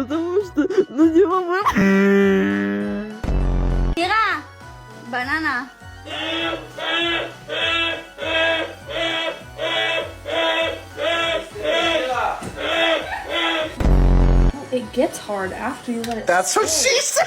потому что, ну не могу. Ира, банана. It gets hard after you let it. That's what she said.